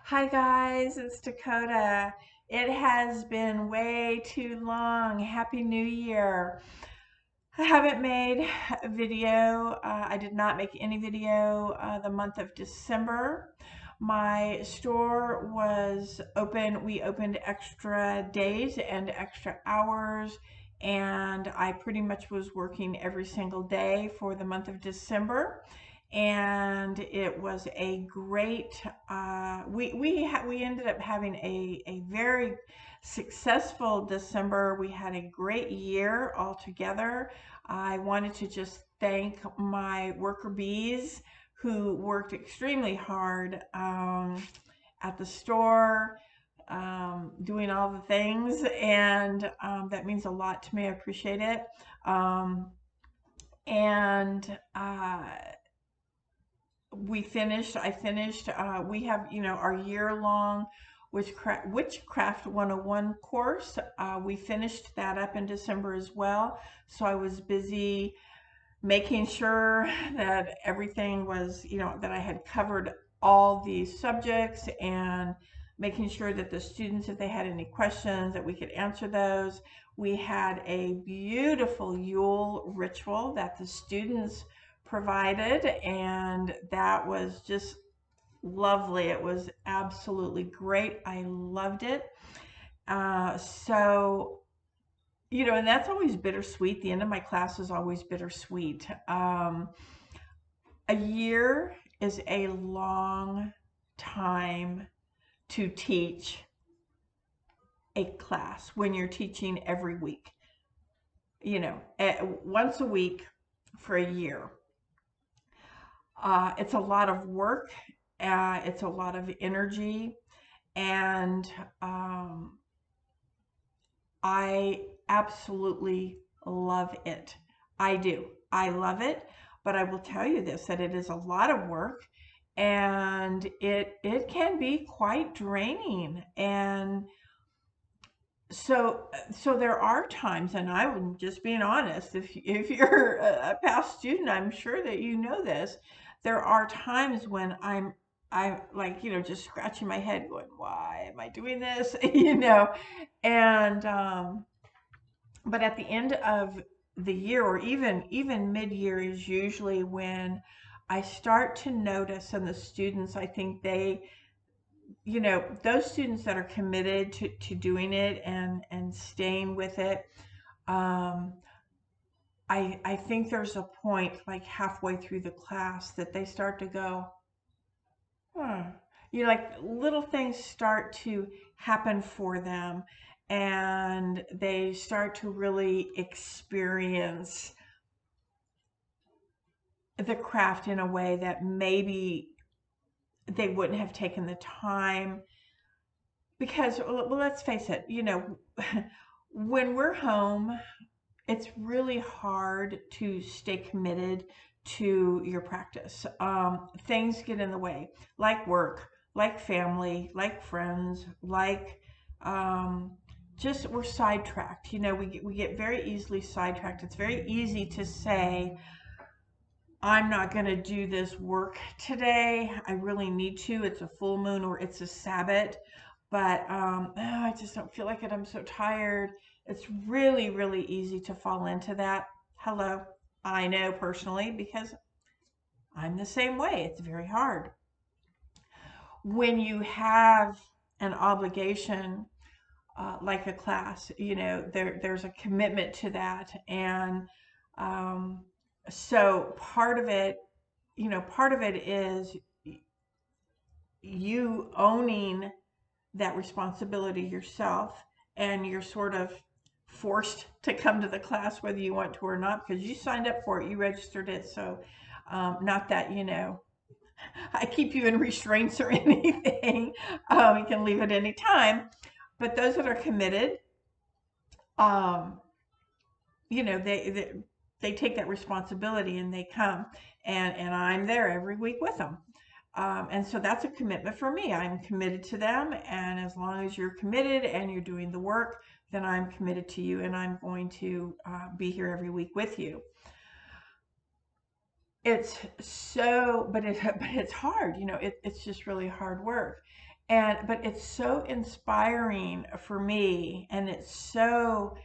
Hi guys, it's Dakota. It has been way too long. Happy New Year. I haven't made a video. I did not make any video the month of December. My store was open. We opened extra days and extra hours, and I pretty much was working every single day for the month of December. And it was a great. We ended up having a very successful December. We had a great year altogether. I wanted to just thank my worker bees who worked extremely hard at the store, doing all the things, and that means a lot to me. I appreciate it. Um, and I finished, we have, our year long Witchcraft 101 course. We finished that up in December as well. So I was busy making sure that everything was, that I had covered all these subjects and making sure that the students, if they had any questions, that we could answer those. We had a beautiful Yule ritual that the students provided, and that was just lovely. It was absolutely great. I loved it. And that's always bittersweet. The end of my class is always bittersweet. A year is a long time to teach a class when you're teaching every week, once a week for a year. It's a lot of work, it's a lot of energy, and I absolutely love it. I do. I love it, but I will tell you this, that it is a lot of work, and it can be quite draining. And so there are times, and I would just being honest, if you're a past student, I'm sure that you know this. There are times when I'm like, just scratching my head going, why am I doing this? And but at the end of the year, or even mid-year, is usually when I start to notice, and the students, I think those students that are committed to doing it and staying with it, um, I think there's a point like halfway through the class that they start to go, hmm. Like little things start to happen for them, and they start to really experience the craft in a way that maybe they wouldn't have taken the time. Because, well, let's face it, when we're home, it's really hard to stay committed to your practice. Things get in the way, like work, like family, like friends, like um, just we're sidetracked. We get very easily sidetracked. It's very easy to say, I'm not going to do this work today. I really need to. It's a full moon or it's a Sabbath, but I just don't feel like it. I'm so tired. It's really, really easy to fall into that. Hello. I know personally because I'm the same way. It's very hard. When you have an obligation like a class, there's a commitment to that. And um, so part of it is you owning that responsibility yourself, and you're sort of forced to come to the class whether you want to or not, because you signed up for it, you registered it. So not that I keep you in restraints or anything. You can leave at any time, but those that are committed, um, they take that responsibility and they come, and I'm there every week with them. And so that's a commitment for me. I'm committed to them, and as long as you're committed and you're doing the work, then I'm committed to you, and I'm going to be here every week with you. It's so, but it's hard. It's just really hard work. But it's so inspiring for me, and it's so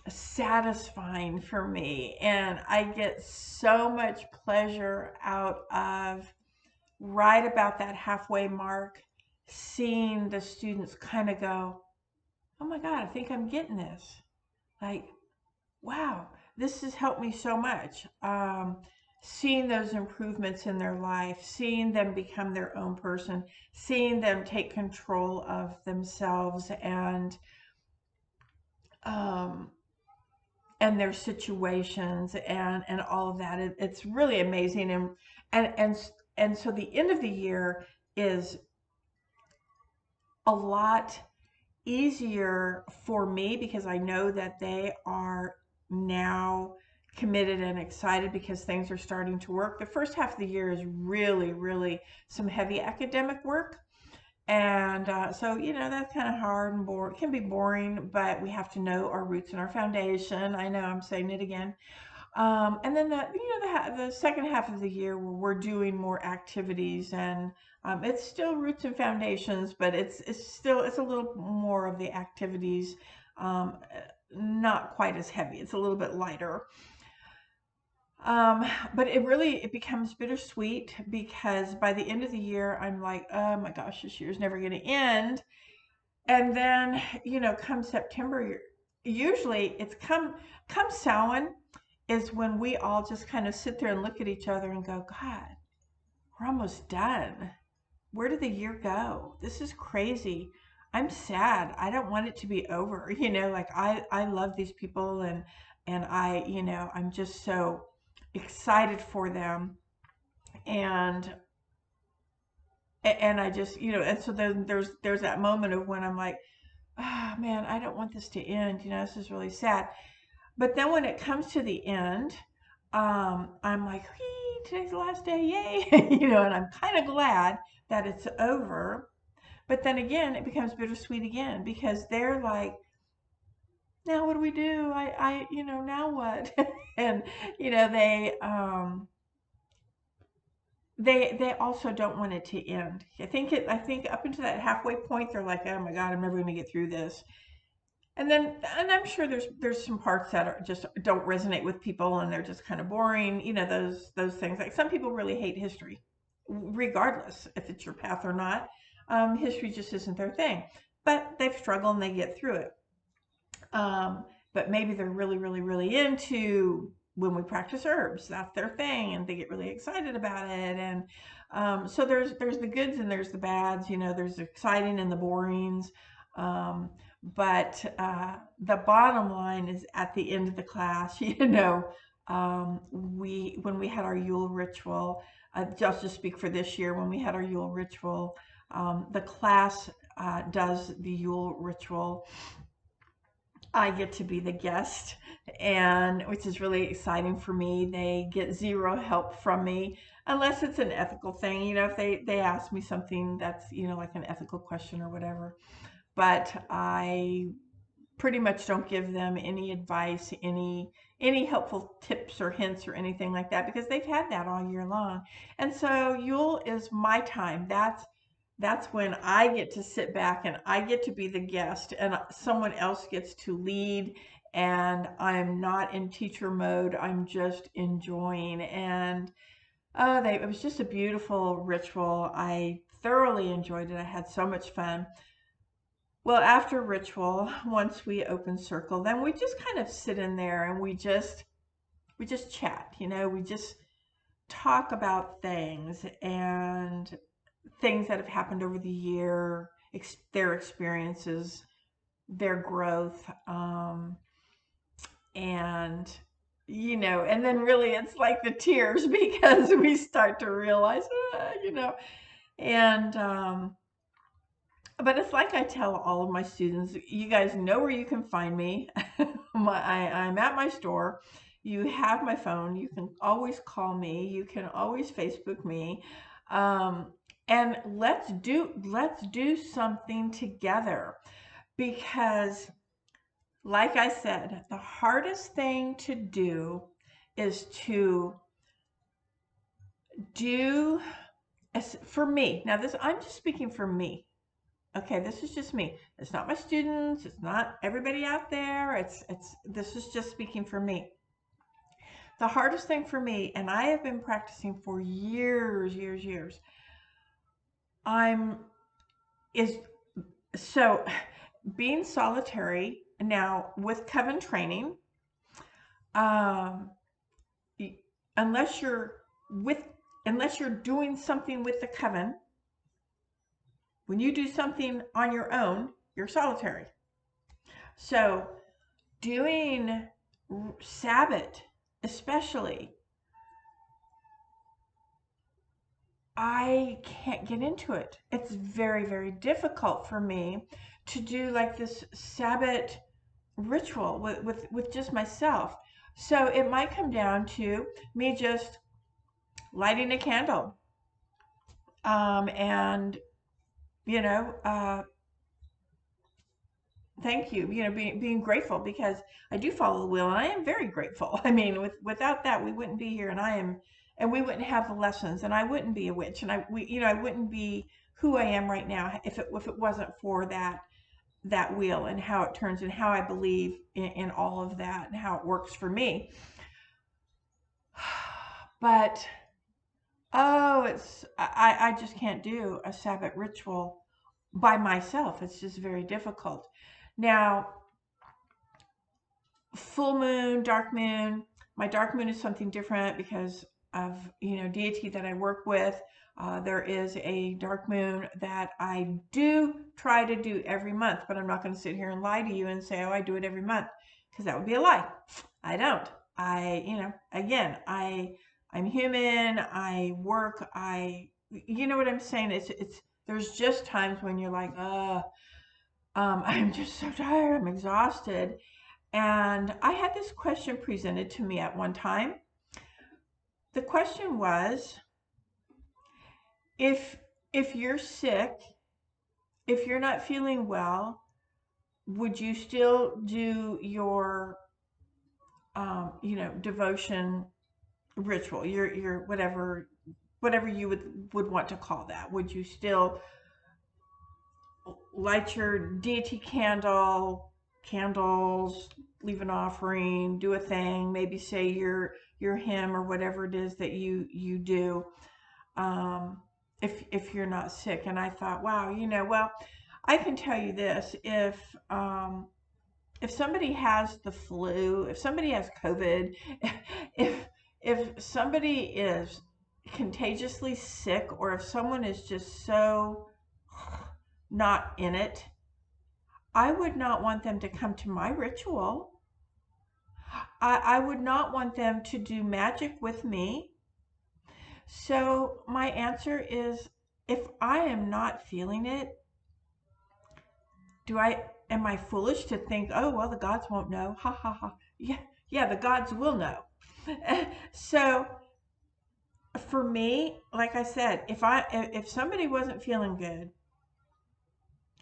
satisfying for me, and I get so much pleasure out of right about that halfway mark, seeing the students kind of go, oh my God, I think I'm getting this. Like, wow, this has helped me so much. Seeing those improvements in their life, seeing them become their own person, seeing them take control of themselves um, and their situations and all of that. It's really amazing. And, and, and so the end of the year is a lot easier for me because I know that they are now committed and excited because things are starting to work. The first half of the year is really, really some heavy academic work. And so, that's kind of hard and boring. It can be boring, but we have to know our roots and our foundation. I know I'm saying it again. And then the second half of the year where we're doing more activities, and it's still roots and foundations, but it's a little more of the activities, not quite as heavy. It's a little bit lighter. But it becomes bittersweet because by the end of the year, I'm like, oh my gosh, this year's never going to end. And then, come September, usually it's come Samhain is when we all just kind of sit there and look at each other and go, God, we're almost done. Where did the year go? This is crazy. I'm sad. I don't want it to be over. Like I love these people, and I'm just so excited for them. And I just, and so then there's that moment of when I'm like, oh man, I don't want this to end. This is really sad. But then when it comes to the end, I'm like, today's the last day, yay! And I'm kind of glad that it's over. But then again, it becomes bittersweet again because they're like, now what do we do? Now what? And you know, they also don't want it to end. I think up until that halfway point, they're like, oh my God, I'm never going to get through this. And I'm sure there's some parts that are just don't resonate with people and they're just kind of boring, those things. Like some people really hate history, regardless if it's your path or not. History just isn't their thing, but they've struggled and they get through it. Um, but maybe they're really, really, really into when we practice herbs. That's their thing, and they get really excited about it. And so there's the goods and there's the bads. There's the exciting and the borings. But the bottom line is at the end of the class, when we had our Yule ritual, just speak for this year, when we had our Yule ritual, the class does the Yule ritual. I get to be the guest, and which is really exciting for me. They get zero help from me unless it's an ethical thing. If they ask me something that's like an ethical question or whatever. But I pretty much don't give them any advice, any helpful tips or hints or anything like that because they've had that all year long. And so Yule is my time. That's when I get to sit back and I get to be the guest and someone else gets to lead, and I'm not in teacher mode. I'm just enjoying. And it was just a beautiful ritual. I thoroughly enjoyed it. I had so much fun. Well, after ritual, once we open circle, then we just kind of sit in there and we just chat, we just talk about things and things that have happened over the year, their experiences, their growth, and and then really it's like the tears because we start to realize, and but it's like I tell all of my students, you guys know where you can find me. I'm at my store. You have my phone. You can always call me. You can always Facebook me. Um, and let's do something together because like I said, the hardest thing to do is to do, as for me. Now this I'm just speaking for me. Okay, this is just me. It's not my students, it's not everybody out there. This is just speaking for me. The hardest thing for me, and I have been practicing for years, years, years, I'm is so being solitary now with coven training, um, unless you're with unless you're doing something with the coven, when you do something on your own, you're solitary. So doing Sabbath, especially, I can't get into it. It's very, very difficult for me to do like this Sabbath ritual with just myself. So it might come down to me just lighting a candle, and you know, thank you, being grateful because I do follow the wheel and I am very grateful. I mean, without that, we wouldn't be here, and we wouldn't have the lessons, and I wouldn't be a witch, and I wouldn't be who I am right now if it wasn't for that wheel and how it turns and how I believe in all of that and how it works for me. But oh, I just can't do a Sabbath ritual by myself. It's just very difficult. Now, full moon, dark moon. My dark moon is something different because of deity that I work with. There is a dark moon that I do try to do every month, but I'm not going to sit here and lie to you and say, oh, I do it every month, because that would be a lie. I don't. Again, I'm human. I work. You know what I'm saying? There's just times when you're like, I'm just so tired. I'm exhausted. And I had this question presented to me at one time. The question was, if you're sick, if you're not feeling well, would you still do your devotion ritual, your whatever you would want to call that? Would you still light your deity candles, leave an offering, do a thing, maybe say your hymn or whatever it is that you do, if you're not sick? And I thought, wow, well, I can tell you this: if somebody has the flu, if somebody has COVID, if somebody is contagiously sick, or if someone is just so not in it, I would not want them to come to my ritual. I would not want them to do magic with me. So my answer is, if I am not feeling it, am I foolish to think, oh, well, the gods won't know? Ha ha ha. Yeah, the gods will know. So for me, like I said, if somebody wasn't feeling good,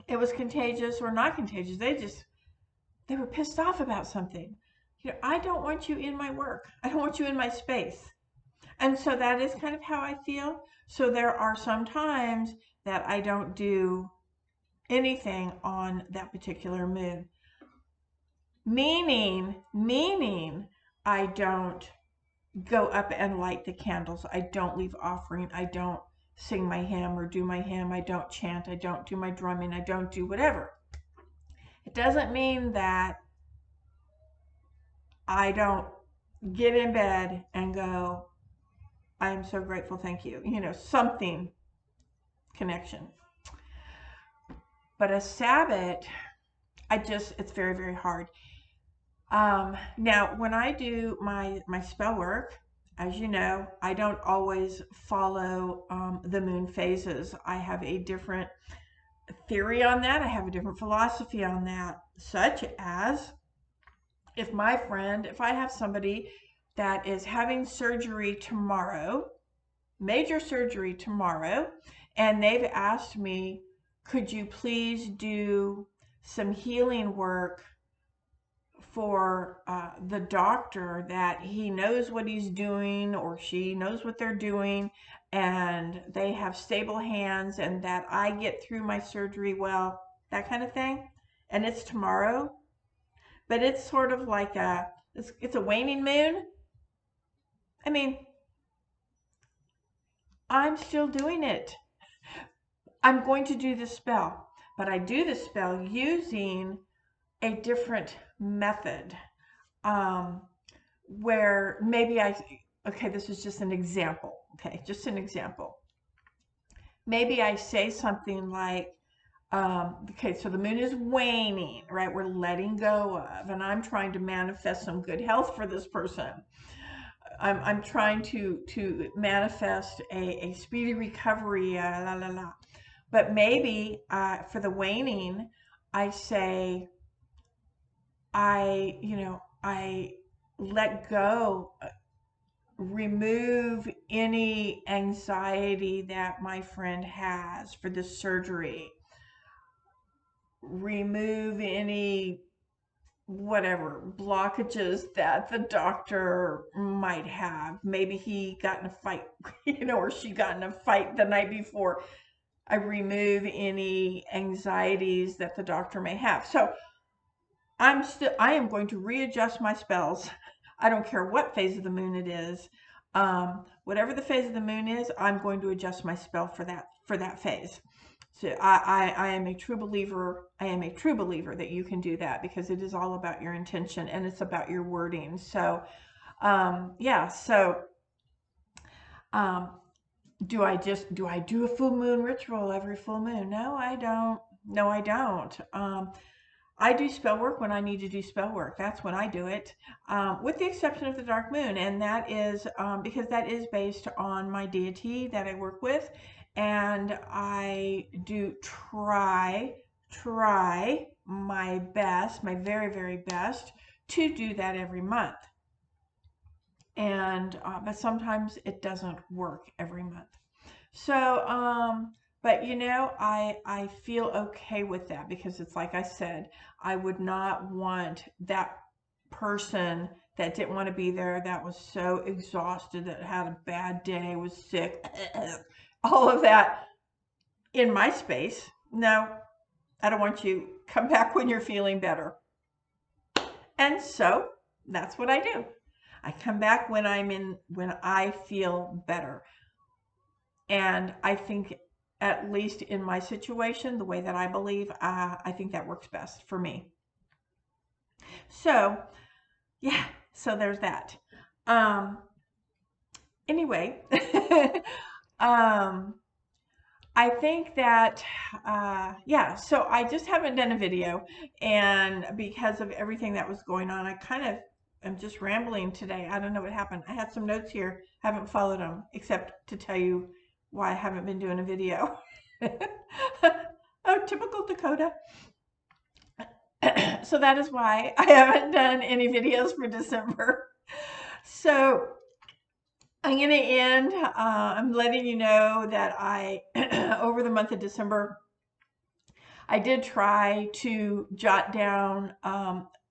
it was contagious or not contagious, they were pissed off about something. I don't want you in my work. I don't want you in my space. And so that is kind of how I feel. So there are some times that I don't do anything on that particular moon. Meaning I don't go up and light the candles. I don't leave offering. I don't sing my hymn or do my hymn. I don't chant. I don't do my drumming. I don't do whatever. It doesn't mean that I don't get in bed and go, I am so grateful, thank you. Something connection. But a Sabbath, it's very, very hard. Now, when I do my spell work, as you know, I don't always follow the moon phases. I have a different theory on that. I have a different philosophy on that, such as if I have somebody that is having surgery tomorrow, major surgery tomorrow, and they've asked me, could you please do some healing work for the doctor that he knows what he's doing or she knows what they're doing and they have stable hands and that I get through my surgery well, that kind of thing. And it's tomorrow, but it's sort of like it's a waning moon. I mean, I'm still doing it. I'm going to do this spell, but I do this spell using a different method. Where maybe okay, this is just an example. Okay, just an example. Maybe I say something like, okay, so the moon is waning, right? We're letting go of, and I'm trying to manifest some good health for this person. I'm trying to manifest a speedy recovery, la la la. But maybe for the waning, I say, I let go, remove any anxiety that my friend has for this surgery, remove any whatever blockages that the doctor might have. Maybe he got in a fight, or she got in a fight the night before. I remove any anxieties that the doctor may have. So I am going to readjust my spells. I don't care what phase of the moon it is. Whatever the phase of the moon is, I'm going to adjust my spell for that phase. So I am a true believer. I am a true believer that you can do that because it is all about your intention and it's about your wording. So, yeah. So, do I do a full moon ritual every full moon? No, I don't. No, I don't. I do spell work when I need to do spell work. That's when I do it, with the exception of the dark moon. And that is because that is based on my deity that I work with. And I do try my best, my very, very best to do that every month. And, but sometimes it doesn't work every month. So, but I feel okay with that because it's like I said, I would not want that person that didn't want to be there, that was so exhausted, that had a bad day, was sick, all of that in my space. No, I don't want you. Come back when you're feeling better. And so that's what I do. I come back when I feel better. And I think, at least in my situation, the way that I believe, I think that works best for me. So, yeah, so there's that. Anyway, I think that, yeah, so I just haven't done a video, and because of everything that was going on, I kind of am just rambling today. I don't know what happened. I had some notes here, haven't followed them, except to tell you why I haven't been doing a video. Oh, typical Dakota. So that is why I haven't done any videos for December. So I'm going to end. I'm letting you know that over the month of December, I did try to jot down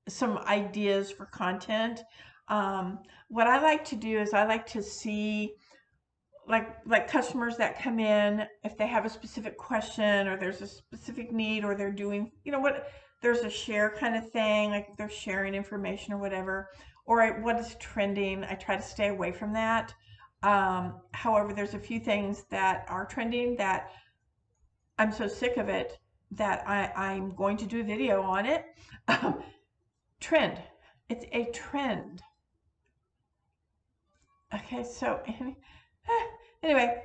some ideas for content. What I like to do is I like to see like customers that come in, if they have a specific question or there's a specific need or they're doing, there's a share kind of thing, like if they're sharing information or whatever, or what is trending. I try to stay away from that. However, there's a few things that are trending that I'm so sick of it that I'm going to do a video on it. Trend. It's a trend. Okay, so anyway,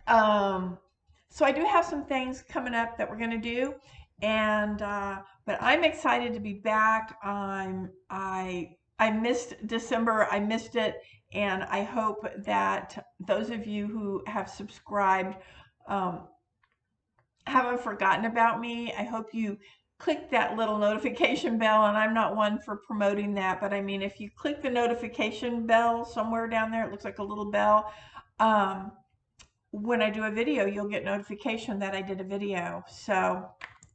so I do have some things coming up that we're going to do, and but I'm excited to be back. I missed December. I missed it, and I hope that those of you who have subscribed haven't forgotten about me. I hope you click that little notification bell, and I'm not one for promoting that, but I mean, if you click the notification bell somewhere down there, it looks like a little bell. When I do a video, you'll get notification that I did a video. So,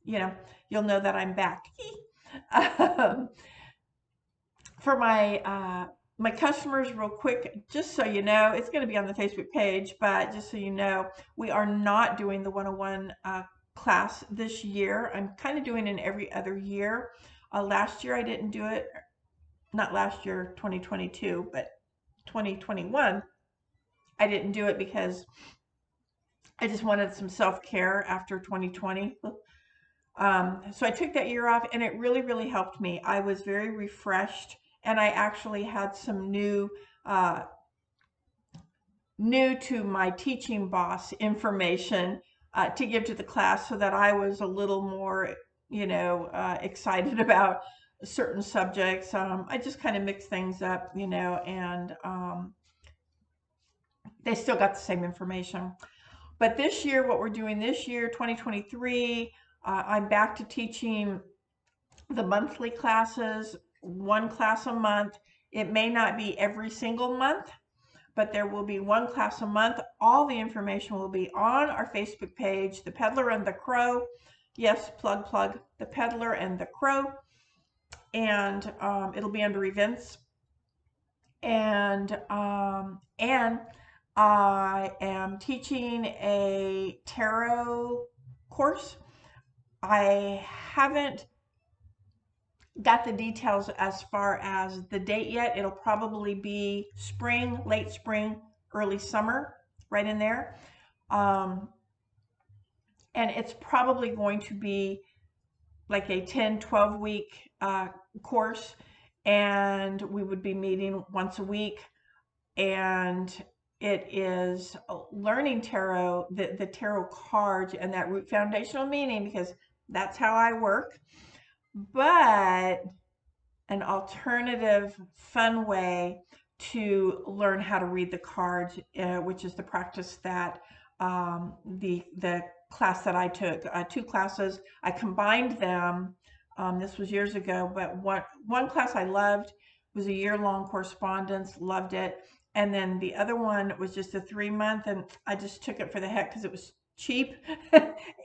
you'll know that I'm back. for my customers, real quick, just so you know, it's going to be on the Facebook page, but just so you know, we are not doing the 101 class this year. I'm kind of doing it every other year. Last year I didn't do it, not last year, 2022, but 2021. I didn't do it because I just wanted some self-care after 2020. So I took that year off, and it really, really helped me. I was very refreshed, and I actually had some new to my teaching boss information to give to the class, so that I was a little more, excited about certain subjects. I just kind of mixed things up, and they still got the same information. But this year, what we're doing this year, 2023, I'm back to teaching the monthly classes, one class a month. It may not be every single month, but there will be one class a month. All the information will be on our Facebook page, The Peddler and the Crow. Yes, plug, The Peddler and the Crow. And it'll be under events. And I am teaching a tarot course. I haven't got the details as far as the date yet. It'll probably be spring, late spring, early summer, right in there. And it's probably going to be like a 10, 12-week course. And we would be meeting once a week. And it is learning tarot, the tarot cards and that root foundational meaning, because that's how I work. But an alternative, fun way to learn how to read the cards, which is the practice that the class that I took, 2 classes, I combined them. This was years ago, but one class I loved was a year-long correspondence, loved it. And then the other one was just a 3-month, and I just took it for the heck because it was cheap.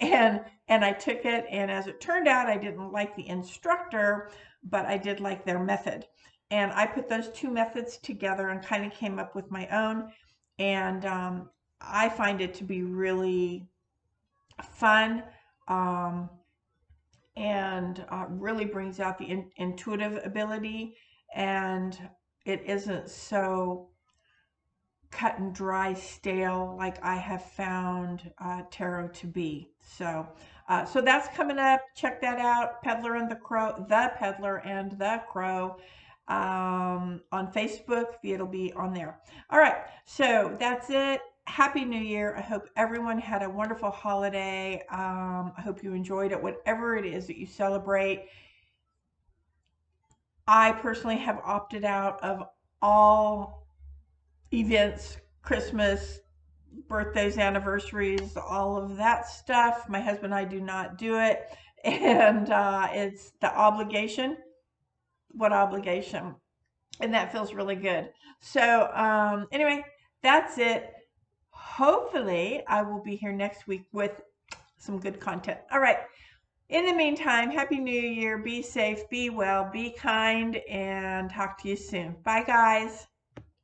and I took it, and as it turned out, I didn't like the instructor, but I did like their method. And I put those 2 methods together and kind of came up with my own. And I find it to be really fun, and really brings out the intuitive ability, and it isn't so cut and dry, stale, like I have found tarot to be. So that's coming up. Check that out. Peddler and the Crow, The Peddler and the Crow, on Facebook. It'll be on there. All right. So that's it. Happy New Year. I hope everyone had a wonderful holiday. I hope you enjoyed it, whatever it is that you celebrate. I personally have opted out of all events, Christmas, birthdays, anniversaries, all of that stuff. My husband and I do not do it. And it's the obligation. What obligation? And that feels really good. So anyway, that's it. Hopefully I will be here next week with some good content. All right. In the meantime, Happy New Year. Be safe, be well, be kind, and talk to you soon. Bye, guys.